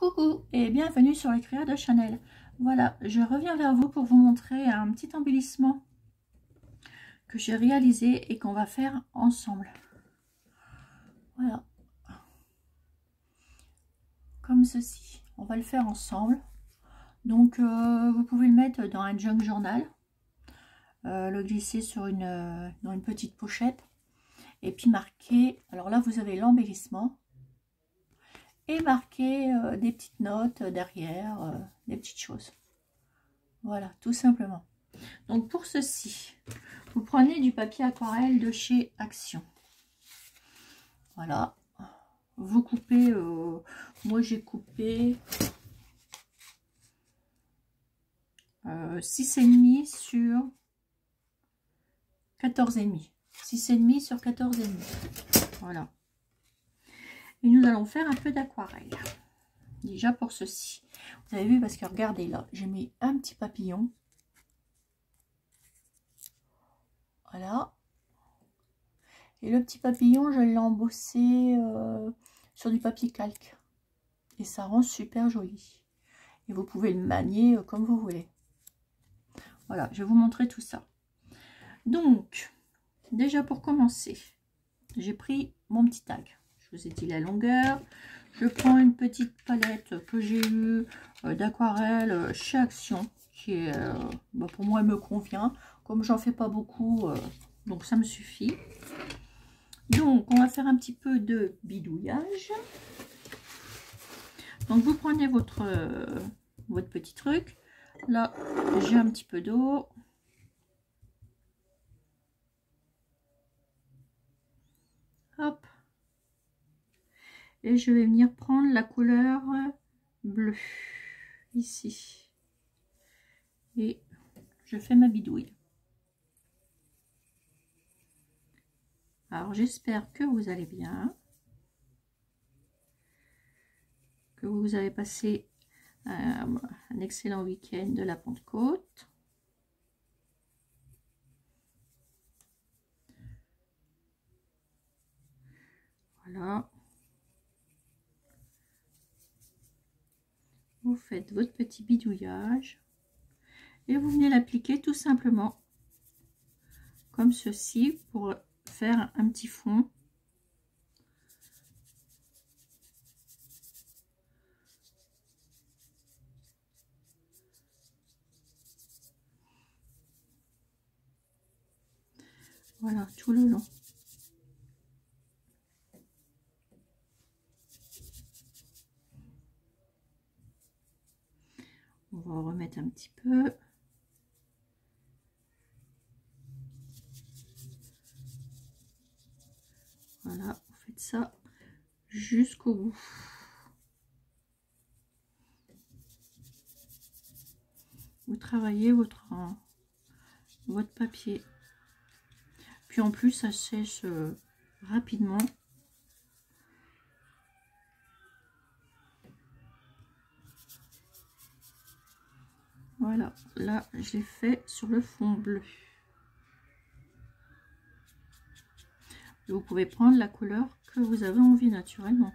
Coucou et bienvenue sur les créas de Chanel. Voilà, je reviens vers vous pour vous montrer un petit embellissement que j'ai réalisé et qu'on va faire ensemble. Voilà, comme ceci. On va le faire ensemble. Donc vous pouvez le mettre dans un junk journal, le glisser sur dans une petite pochette et puis marquer. Alors là vous avez l'embellissement. Et marquer des petites notes derrière, des petites choses. Voilà, tout simplement. Donc pour ceci, vous prenez du papier aquarelle de chez Action. Voilà. Vous coupez, moi j'ai coupé 6,5 sur 14,5. 6,5 sur 14,5. Voilà. Et nous allons faire un peu d'aquarelle. Déjà pour ceci. Vous avez vu parce que regardez là, j'ai mis un petit papillon. Voilà. Et le petit papillon, je l'ai embossé sur du papier calque. Et ça rend super joli. Et vous pouvez le manier comme vous voulez. Voilà, je vais vous montrer tout ça. Donc, déjà pour commencer, j'ai pris mon petit tag. Je vous ai dit la longueur. Je prends une petite palette que j'ai eue d'aquarelle chez Action, qui est, pour moi, elle me convient. Comme j'en fais pas beaucoup, donc ça me suffit. Donc, on va faire un petit peu de bidouillage. Donc, vous prenez votre petit truc. Là, j'ai un petit peu d'eau. Hop. Et je vais venir prendre la couleur bleue ici et je fais ma bidouille. Alors j'espère que vous allez bien, que vous avez passé un excellent week-end de la Pentecôte. Voilà. Vous faites votre petit bidouillage et vous venez l'appliquer tout simplement comme ceci pour faire un petit fond. Voilà, tout le long. On va remettre un petit peu. Voilà, vous faites ça jusqu'au bout. Vous travaillez votre papier. Puis en plus, ça sèche rapidement. Voilà, là, je l'ai fait sur le fond bleu. Vous pouvez prendre la couleur que vous avez envie naturellement.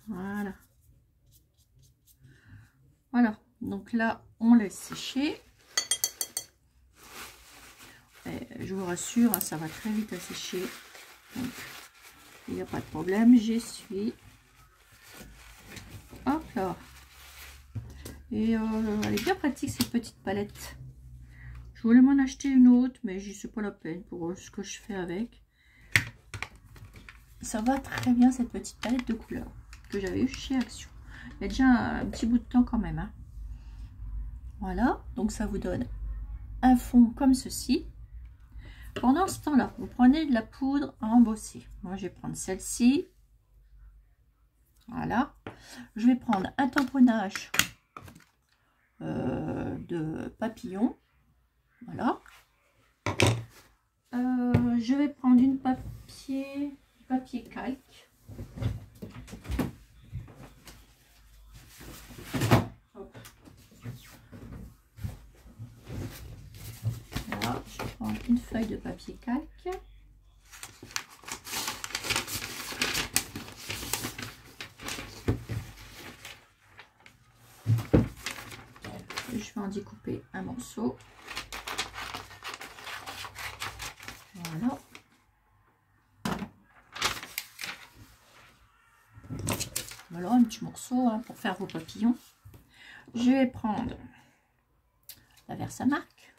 Voilà. Voilà, donc là, on laisse sécher. Et je vous rassure, hein, ça va très vite à sécher. Donc, il n'y a pas de problème, j'essuie. Hop là. Et elle est bien pratique cette petite palette. Je voulais m'en acheter une autre, mais je sais pas la peine pour ce que je fais avec. Ça va très bien cette petite palette de couleurs que j'avais eu chez Action. Il y a déjà un petit bout de temps quand même. Hein. Voilà, donc ça vous donne un fond comme ceci. Pendant ce temps-là, vous prenez de la poudre à embosser. Moi, je vais prendre celle-ci. Voilà. Je vais prendre un tamponnage de papillon. Voilà. Je vais prendre du papier calque. Hop. Voilà, je prends une feuille de papier calque. en découper un morceau. Voilà. Voilà un petit morceau hein, pour faire vos papillons. Je vais prendre la Versamark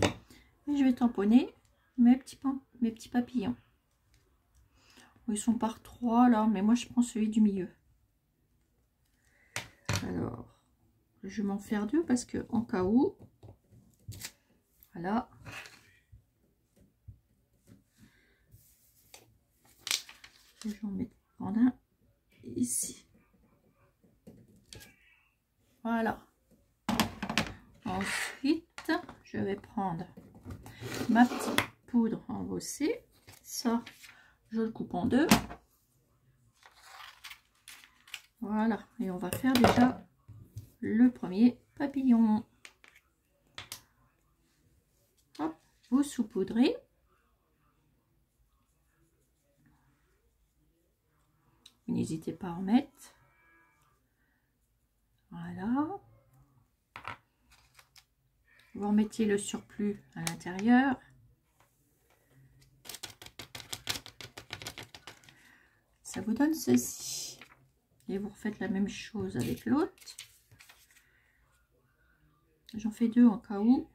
et je vais tamponner mes petits papillons. Ils sont par 3 là, mais moi je prends celui du milieu. Alors, je vais m'en faire 2 parce que en cas où, voilà. Je vais en mettre un ici. Voilà. Ensuite, je vais prendre ma petite poudre embossée. Ça, je le coupe en 2. Voilà. Et on va faire déjà le premier papillon. Hop, vous saupoudrez. N'hésitez pas à en mettre. Voilà. Vous remettez le surplus à l'intérieur. Ça vous donne ceci. Et vous refaites la même chose avec l'autre. J'en fais 2 en cas où.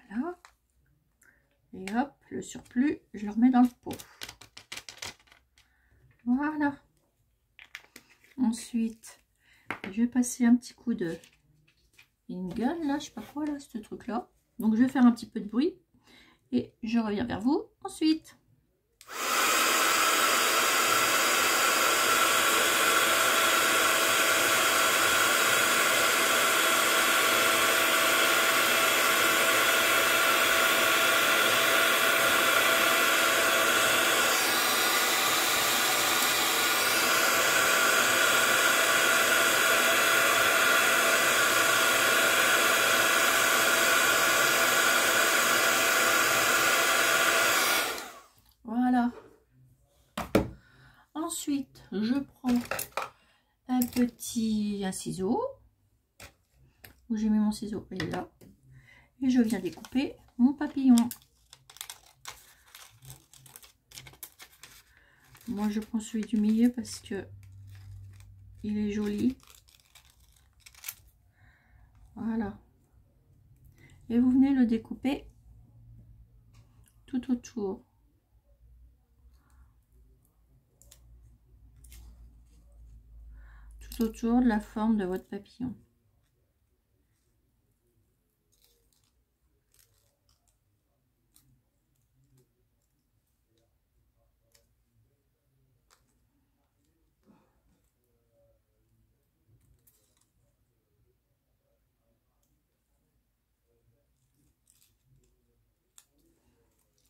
Voilà. Et hop, le surplus, je le remets dans le pot. Voilà. Ensuite, je vais passer un petit coup de gun, là, je sais pas quoi, là, ce truc-là. Donc, je vais faire un petit peu de bruit. Et je reviens vers vous ensuite. Ensuite, je prends un ciseau. Où j'ai mis mon ciseau? Il est là. Et je viens découper mon papillon. Moi, je prends celui du milieu parce que il est joli. Voilà. Et vous venez le découper tout autour. Autour de la forme de votre papillon.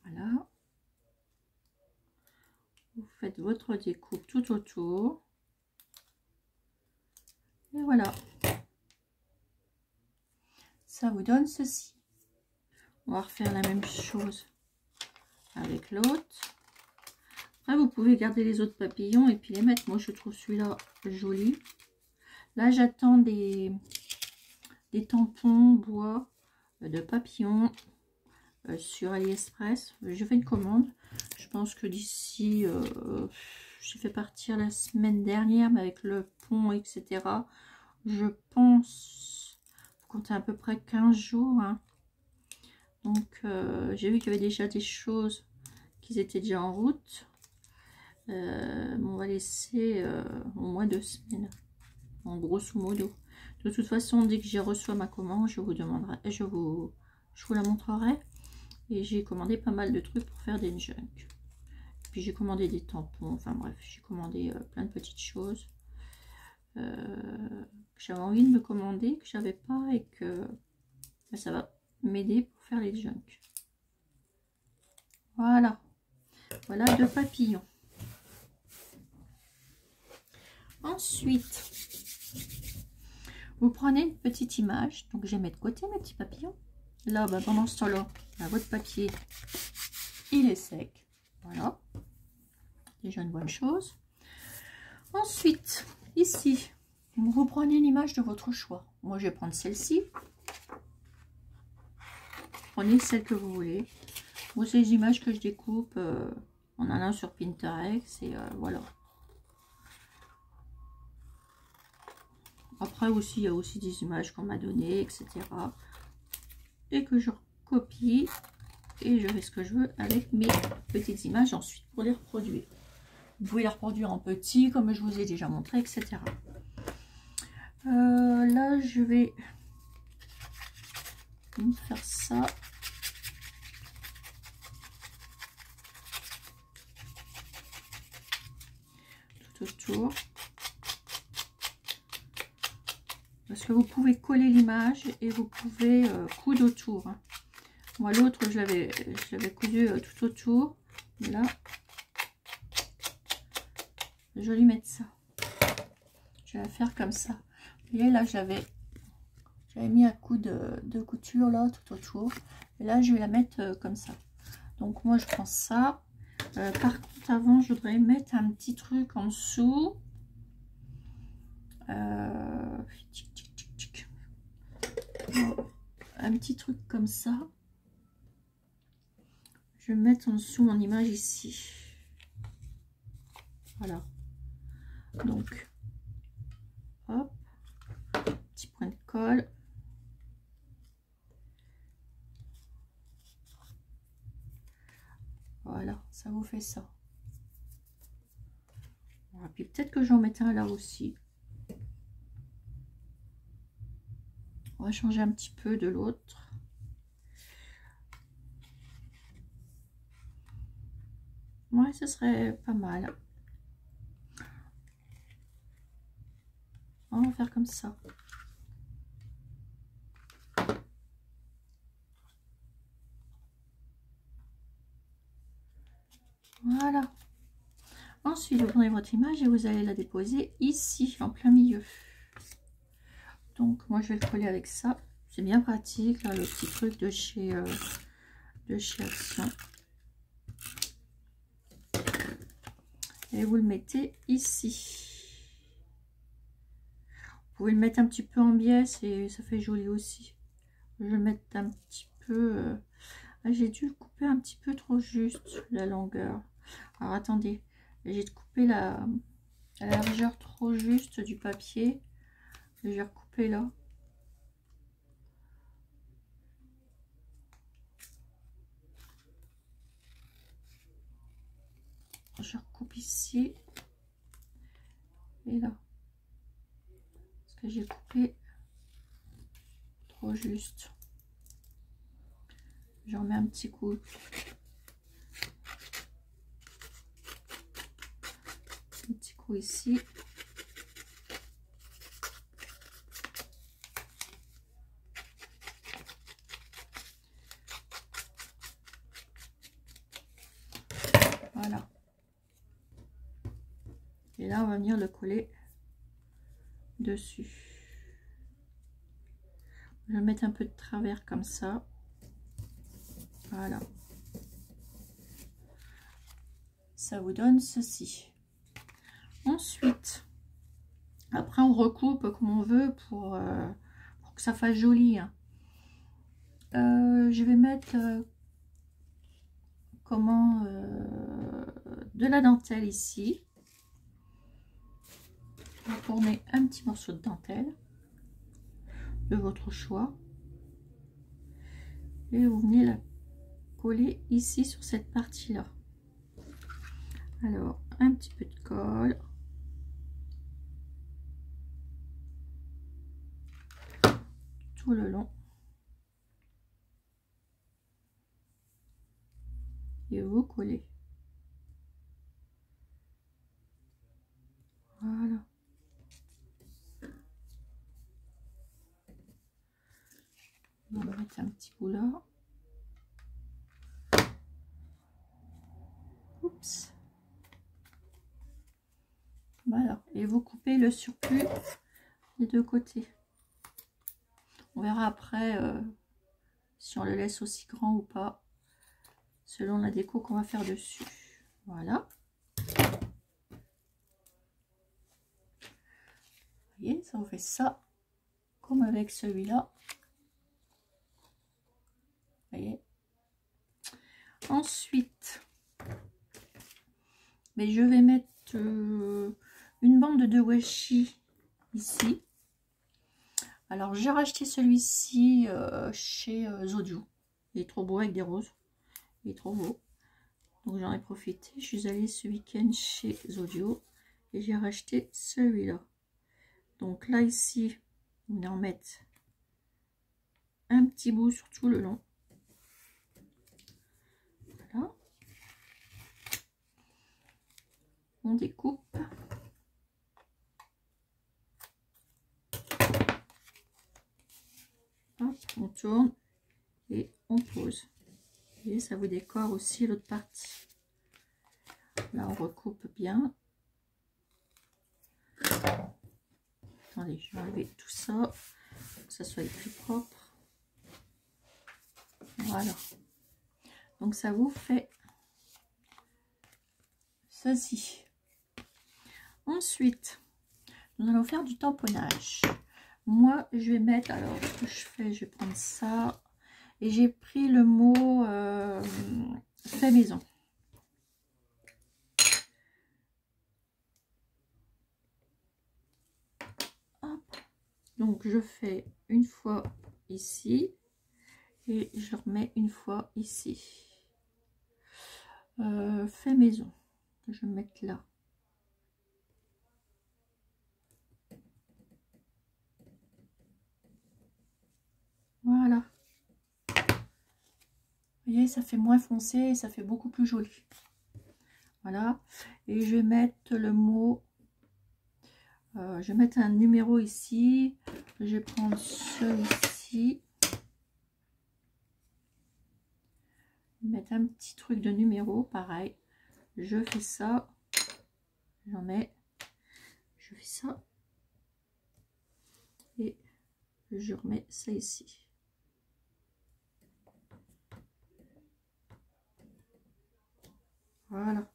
Voilà. Vous faites votre découpe tout autour. Et voilà. Ça vous donne ceci. On va refaire la même chose avec l'autre. Après, vous pouvez garder les autres papillons et puis les mettre. Moi, je trouve celui-là joli. Là, j'attends des tampons bois de papillons sur AliExpress. Je fais une commande. Je pense que d'ici, j'ai fait partir la semaine dernière, mais avec le pont, etc. Je pense, faut compter à peu près 15 jours. Hein. Donc, j'ai vu qu'il y avait déjà des choses qui étaient déjà en route. On va laisser au moins 2 semaines, en grosso modo. De toute façon, dès que j'ai reçu ma commande, je vous demanderai, je vous la montrerai. Et j'ai commandé pas mal de trucs pour faire des junk. Puis j'ai commandé des tampons, enfin bref, j'ai commandé plein de petites choses que j'avais envie de me commander, que j'avais pas et que ça va m'aider pour faire les junk. Voilà, voilà 2 papillons. Ensuite, vous prenez une petite image, donc je vais mettre de côté mes petits papillons. Là, bah, pendant ce temps-là, bah, votre papier, il est sec. Voilà, déjà une bonne chose. Ensuite, ici, vous prenez l'image de votre choix. Moi, je vais prendre celle-ci. Prenez celle que vous voulez. Moi, c'est les images que je découpe en allant sur Pinterest. Et voilà. Après aussi, il y a aussi des images qu'on m'a données, etc. Et que je copie. Et je fais ce que je veux avec mes petites images ensuite pour les reproduire. Vous pouvez les reproduire en petit, comme je vous ai déjà montré, etc. Là, je vais faire ça. Tout autour. Parce que vous pouvez coller l'image et vous pouvez coudre autour. Hein. Moi, l'autre, je l'avais cousu tout autour. Là, je vais lui mettre ça. Je vais la faire comme ça. Vous voyez, là, j'avais mis un coup de couture là tout autour. Et là, je vais la mettre comme ça. Donc, moi, je prends ça. Par contre, avant, je voudrais mettre un petit truc en dessous. Un petit truc comme ça. Je vais mettre en dessous mon image ici. Voilà. Donc, hop. Petit point de colle. Voilà, ça vous fait ça. Voilà, puis peut-être que j'en mette un là aussi. On va changer un petit peu de l'autre. Ouais, ce serait pas mal. On va faire comme ça. Voilà. Ensuite, vous prenez votre image et vous allez la déposer ici, en plein milieu. Donc, moi, je vais le coller avec ça. C'est bien pratique, là, le petit truc de chez Action. Et vous le mettez ici. Vous pouvez le mettre un petit peu en biais, et ça fait joli aussi. Je vais le mettre un petit peu... j'ai dû couper un petit peu trop juste la longueur. Alors, attendez. J'ai coupé la largeur trop juste du papier. Je vais recouper là. Je recoupe ici et là. Parce que j'ai coupé trop juste. J'en mets un petit coup. Un petit coup ici. Voilà. Et là, on va venir le coller dessus. Je vais mettre un peu de travers comme ça. Voilà. Ça vous donne ceci. Ensuite, après on recoupe comme on veut pour que ça fasse joli. Hein. Je vais mettre de la dentelle ici. Vous tournez un petit morceau de dentelle de votre choix et vous venez la coller ici sur cette partie là. Alors un petit peu de colle, tout le long et vous collez. Voilà. On va mettre un petit bout là. Oups. Voilà. Et vous coupez le surplus des deux côtés. On verra après si on le laisse aussi grand ou pas, selon la déco qu'on va faire dessus. Voilà. Vous voyez, ça vous fait ça comme avec celui-là. Vous voyez. Ensuite, mais je vais mettre une bande de washi ici. Alors j'ai racheté celui-ci chez Zodio. Il est trop beau avec des roses. Il est trop beau. Donc j'en ai profité. Je suis allée ce week-end chez Zodio et j'ai racheté celui-là. Donc là ici, on va en mettre un petit bout sur tout le long. Voilà. On découpe. Hop, on tourne et on pose. Et ça vous décore aussi l'autre partie. Là, on recoupe bien. Attendez, je vais enlever tout ça, que ça soit plus propre. Voilà. Donc, ça vous fait ceci. Ensuite, nous allons faire du tamponnage. Moi, je vais mettre, alors, ce que je fais, je vais prendre ça. Et j'ai pris le mot fait maison. Hop. Donc, je fais une fois ici. Et je remets une fois ici. Fait maison. Je vais mettre là. Voilà. Vous voyez, ça fait moins foncé et ça fait beaucoup plus joli. Voilà. Et je vais mettre le mot. Je vais mettre un numéro ici. Je vais prendre celui-ci. Mettre un petit truc de numéro. Pareil. Je fais ça. J'en mets. Je fais ça. Et je remets ça ici. Voilà.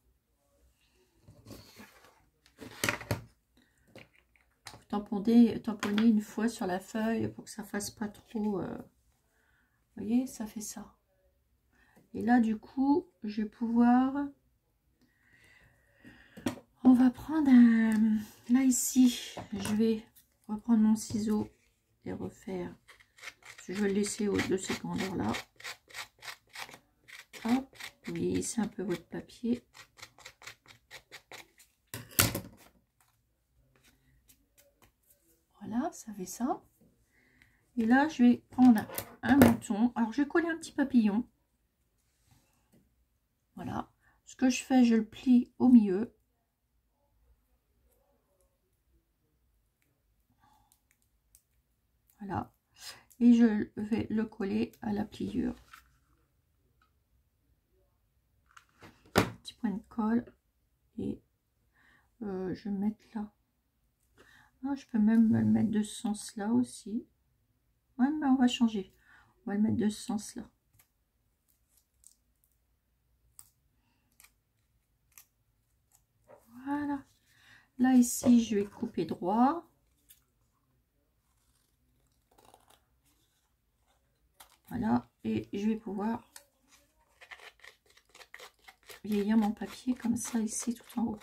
Tamponner une fois sur la feuille pour que ça fasse pas trop. Vous voyez, ça fait ça. Et là, du coup, je vais pouvoir. On va prendre un. Là, ici, je vais reprendre mon ciseau et refaire. Je vais le laisser de ces grandeurs là. Hop, vous vieillissez un peu votre papier. Voilà, ça fait ça. Et là, je vais prendre un bouton. Alors, je vais coller un petit papillon. Voilà. Ce que je fais, je le plie au milieu. Voilà. Et je vais le coller à la pliure. Petit point de colle. Et je vais mettre là. Ah, je peux même le mettre de ce sens-là aussi. Ouais, mais on va changer. On va le mettre de ce sens-là. Voilà. Là, ici, je vais couper droit. Voilà. Et je vais pouvoir vieillir mon papier comme ça, ici, tout en haut.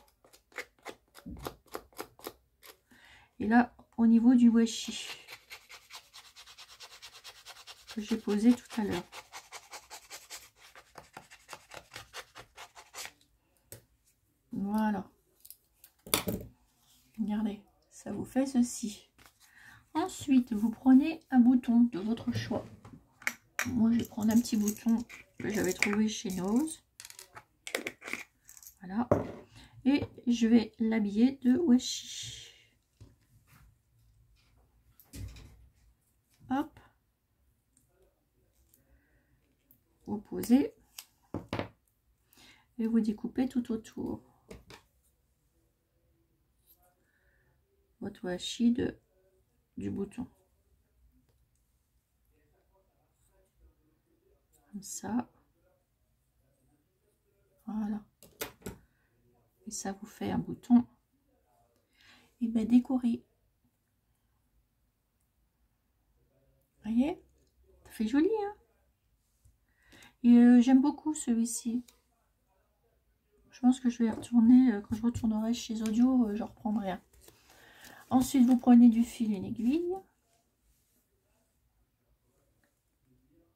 Et là, au niveau du washi que j'ai posé tout à l'heure. Voilà. Regardez, ça vous fait ceci. Ensuite, vous prenez un bouton de votre choix. Moi, je vais prendre un petit bouton que j'avais trouvé chez Nose. Voilà. Et je vais l'habiller de washi. Hop. Vous posez. Et vous découpez tout autour. Votre washi du bouton. Comme ça. Voilà. Et ça vous fait un bouton et ben décoré. Vous voyez, ça fait joli, hein. Et j'aime beaucoup celui-ci. Je pense que je vais retourner, quand je retournerai chez Audio, je reprendrai un. Ensuite, vous prenez du fil et une aiguille.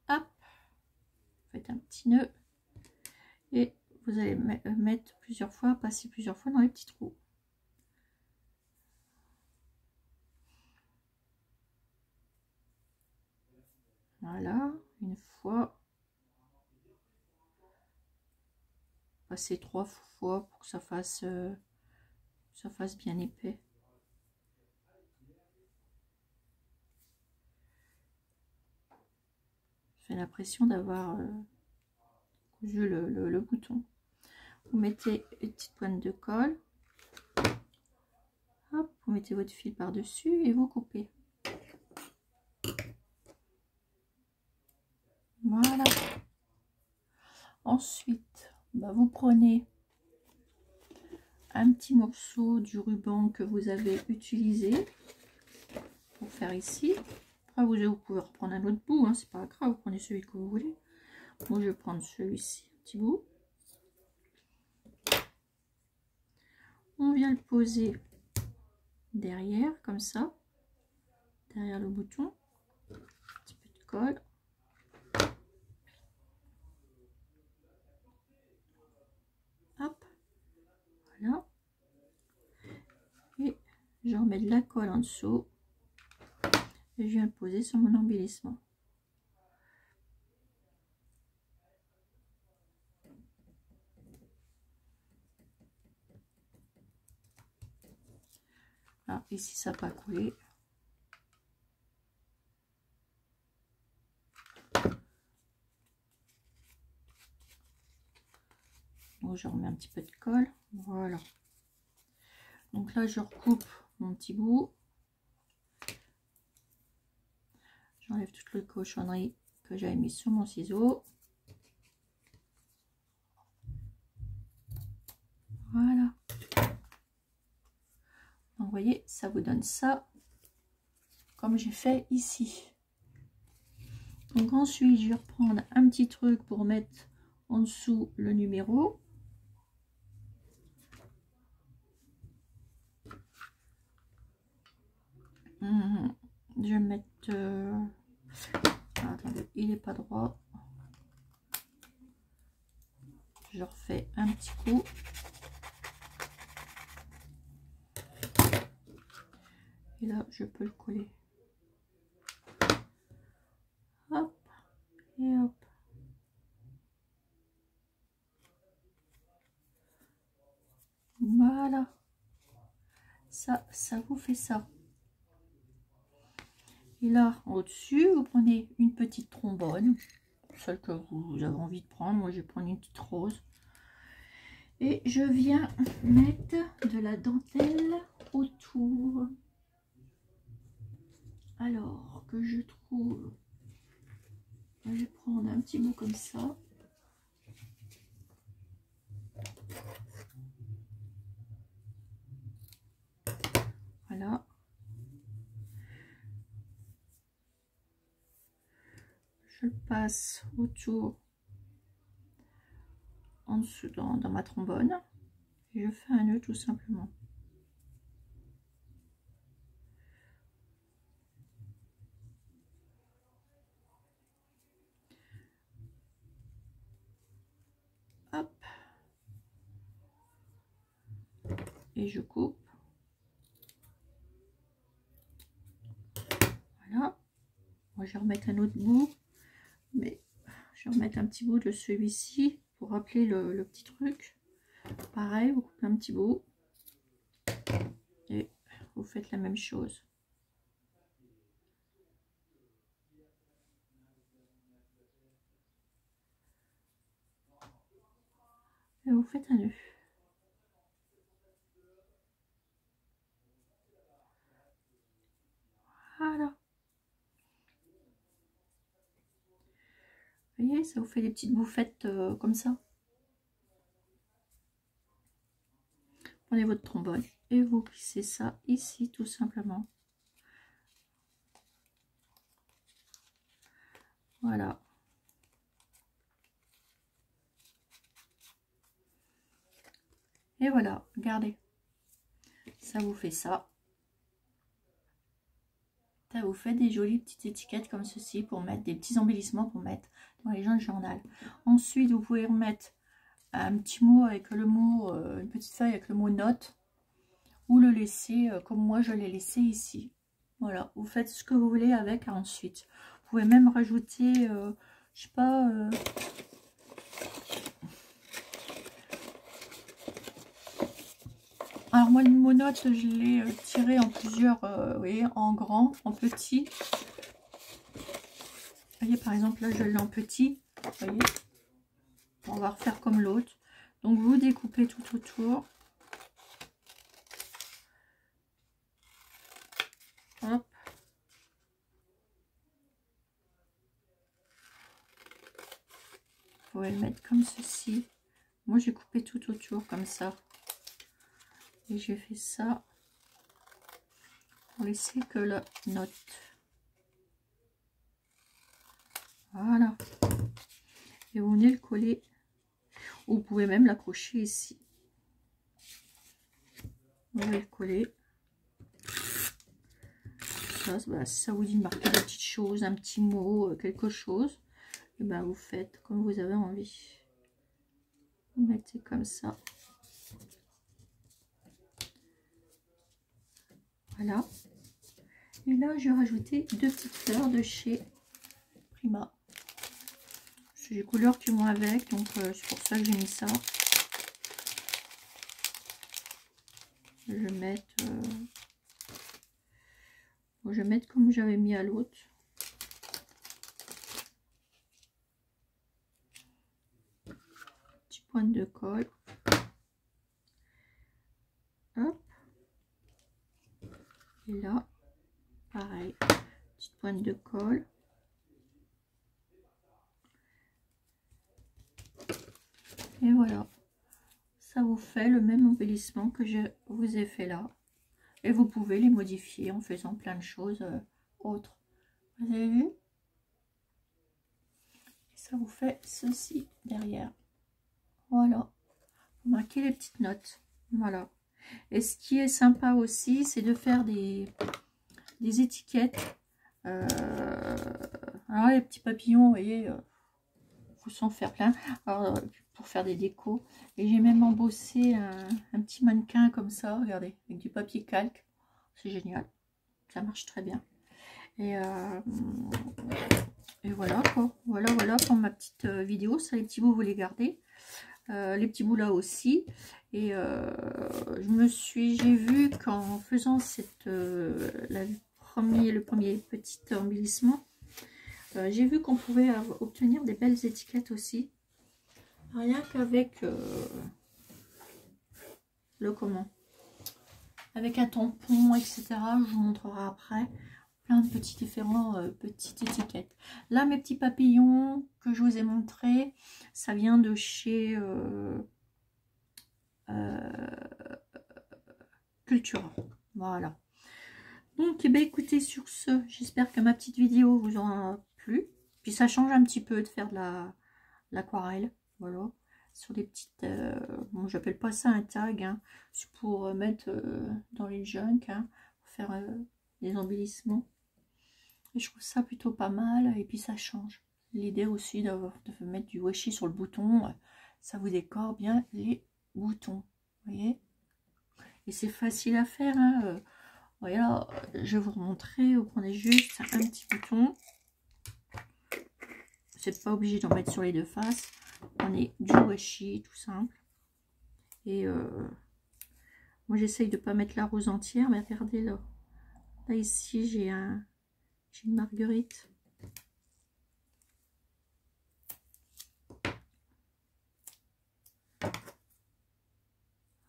Hop, faites un petit nœud. Et vous allez mettre plusieurs fois, passer plusieurs fois dans les petits trous. Voilà, une fois. Passer 3 fois pour que ça fasse bien épais. J'ai l'impression d'avoir cousu le bouton. Vous mettez une petite pointe de colle. Hop, vous mettez votre fil par-dessus et vous coupez. Voilà. Ensuite, bah, vous prenez un petit morceau du ruban que vous avez utilisé pour faire ici. Après, vous pouvez reprendre un autre bout, hein, c'est pas grave, vous prenez celui que vous voulez. Moi, je vais prendre celui-ci, un petit bout. On vient le poser derrière, comme ça, derrière le bouton. Un petit peu de colle. Hop, voilà. Et je remets de la colle en dessous. Et je viens le poser sur mon embellissement. Ah, ici ça n'a pas collé. Donc je remets un petit peu de colle. Voilà. Donc là je recoupe mon petit bout. J'enlève toute le cochonnerie que j'avais mis sur mon ciseau. Voilà. Donc vous voyez, ça vous donne ça comme j'ai fait ici. Donc ensuite je vais reprendre un petit truc pour mettre en dessous le numéro. Je vais mettre attendez, il n'est pas droit. Je refais un petit coup. Et là je peux le coller. Hop et hop. Voilà, ça vous fait ça. Et là au-dessus vous prenez une petite trombone, celle que vous avez envie de prendre. Moi je vais prendre une petite rose et je viens mettre de la dentelle autour. Alors que je trouve, je vais prendre un petit bout comme ça. Voilà. Je le passe autour, en dessous dans ma trombone. Et je fais un nœud tout simplement. Hop. Et je coupe. Voilà. Moi, je vais remettre un autre bout. Mais je vais remettre un petit bout de celui-ci pour rappeler le petit truc. Pareil, vous coupez un petit bout. Et vous faites la même chose. Et vous faites un nœud. Voilà. Vous voyez, ça vous fait des petites bouffettes comme ça. prenez votre trombone et vous glissez ça ici tout simplement. Voilà. Et voilà, regardez. Ça vous fait ça. Ça vous fait des jolies petites étiquettes comme ceci pour mettre des petits embellissements pour mettre dans les gens de journal. Ensuite, vous pouvez remettre un petit mot avec le mot, une petite feuille avec le mot note, ou le laisser comme moi je l'ai laissé ici. Voilà, vous faites ce que vous voulez avec ensuite. Vous pouvez même rajouter, je sais pas, alors moi le mot note je l'ai tiré en plusieurs, vous voyez, en grand, en petit. Vous voyez, par exemple là je l'ai en petit, vous voyez. On va refaire comme l'autre. Donc vous découpez tout autour. Hop. Vous pouvez le mettre comme ceci. Moi j'ai coupé tout autour comme ça. Et j'ai fait ça pour laisser que la note. Voilà. Et vous venez le coller. Vous pouvez même l'accrocher ici. Vous allez le coller. Ça, bah, si ça vous dit de marquer des petites choses, un petit mot, quelque chose, et ben vous faites comme vous avez envie. Vous mettez comme ça. Voilà. Et là, je vais rajouter 2 petites fleurs de chez Prima. C'est les couleurs qui vont avec, donc c'est pour ça que j'ai mis ça. Je vais mettre, je vais mettre comme j'avais mis à l'autre. Petit point de colle. Hop. Et là, pareil, petite pointe de colle. Et voilà, ça vous fait le même embellissement que je vous ai fait là. Et vous pouvez les modifier en faisant plein de choses autres. Vous avez vu? Et ça vous fait ceci derrière. Voilà. Vous marquez les petites notes. Voilà. Et ce qui est sympa aussi, c'est de faire des étiquettes. Alors les petits papillons, vous voyez, faut s'en faire plein. Alors, pour faire des décos. Et j'ai même embossé un petit mannequin comme ça, regardez, avec du papier calque. C'est génial. Ça marche très bien. Et voilà quoi. Voilà pour ma petite vidéo. Ça, les petits bouts, vous les gardez. Les petits bouts là aussi. Et j'ai vu qu'en faisant le premier petit embellissement, j'ai vu qu'on pouvait obtenir des belles étiquettes aussi. Rien qu'avec avec un tampon, etc. Je vous montrerai après. Plein de petits différents petites étiquettes. Là, mes petits papillons que je vous ai montré, ça vient de chez Cultura. Voilà. Donc, eh bien, écoutez, sur ce, j'espère que ma petite vidéo vous aura plu. Puis ça change un petit peu de faire de l'aquarelle. Voilà. Sur des petites... bon, j'appelle pas ça un tag. Hein. C'est pour mettre dans les junk. Hein, pour faire des embellissements. Et je trouve ça plutôt pas mal. Et puis ça change. L'idée aussi de mettre du washi sur le bouton. Ça vous décore bien les boutons. Vous voyez? Et c'est facile à faire. Hein. Voilà, je vais vous remontrer. Vous prenez juste un petit bouton. C'est pas obligé d'en mettre sur les deux faces. On est du washi, tout simple. Et moi j'essaye de pas mettre la rose entière, mais regardez là. Là ici j'ai une marguerite.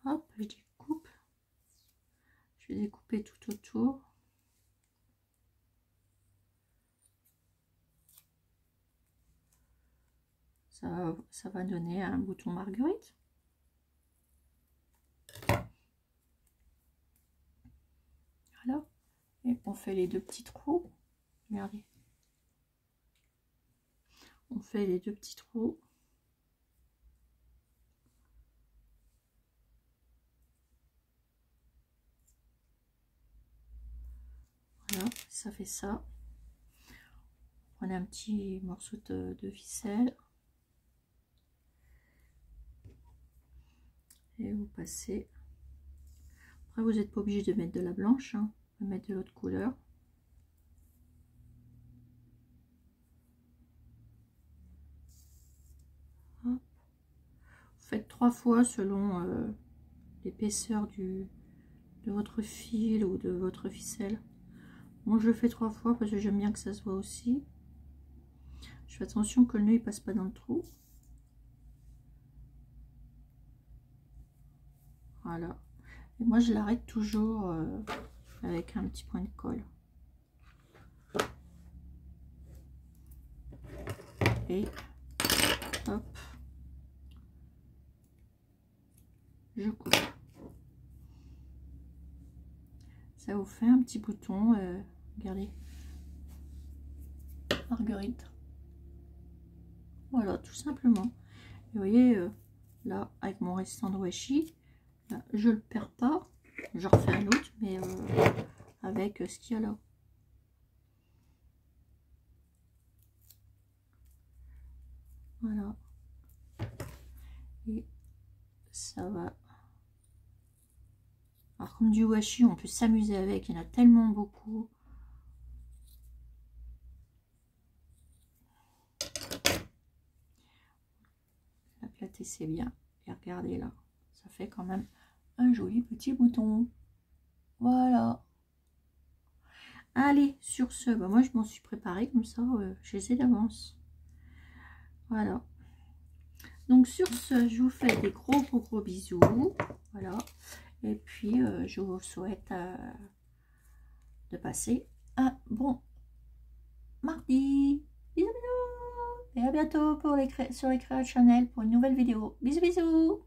Hop, je découpe. Je vais découper tout autour. Ça va donner un bouton marguerite. fait les deux petits trous. Regardez. On fait les deux petits trous. Voilà, ça fait ça. Prenez un petit morceau de ficelle. Et vous passez. Après, vous n'êtes pas obligé de mettre de la blanche, hein. Vous pouvez mettre de l'autre couleur. Hop. Vous faites 3 fois selon l'épaisseur de votre fil ou de votre ficelle. Moi, je le fais 3 fois parce que j'aime bien que ça se voit aussi. Je fais attention que le nœud ne passe pas dans le trou. Voilà. Et moi, je l'arrête toujours avec un petit point de colle. Et hop, je coupe. Ça vous fait un petit bouton, regardez, Marguerite. Voilà, tout simplement. Et vous voyez, là, avec mon restant de washi, là, je le perds pas. Je refais un autre, mais avec ce qu'il y a là. Voilà. Et ça va. Alors, comme du washi, on peut s'amuser avec. Il y en a tellement beaucoup. C'est bien, et regardez là, ça fait quand même un joli petit bouton. Voilà. Allez, sur ce, bah moi je m'en suis préparée comme ça, je les ai d'avance. Voilà. Donc sur ce, je vous fais des gros bisous. Voilà. Et puis je vous souhaite de passer un bon mardi. Bisous, bisous. Et à bientôt pour sur les Créa Channel pour une nouvelle vidéo. Bisous, bisous.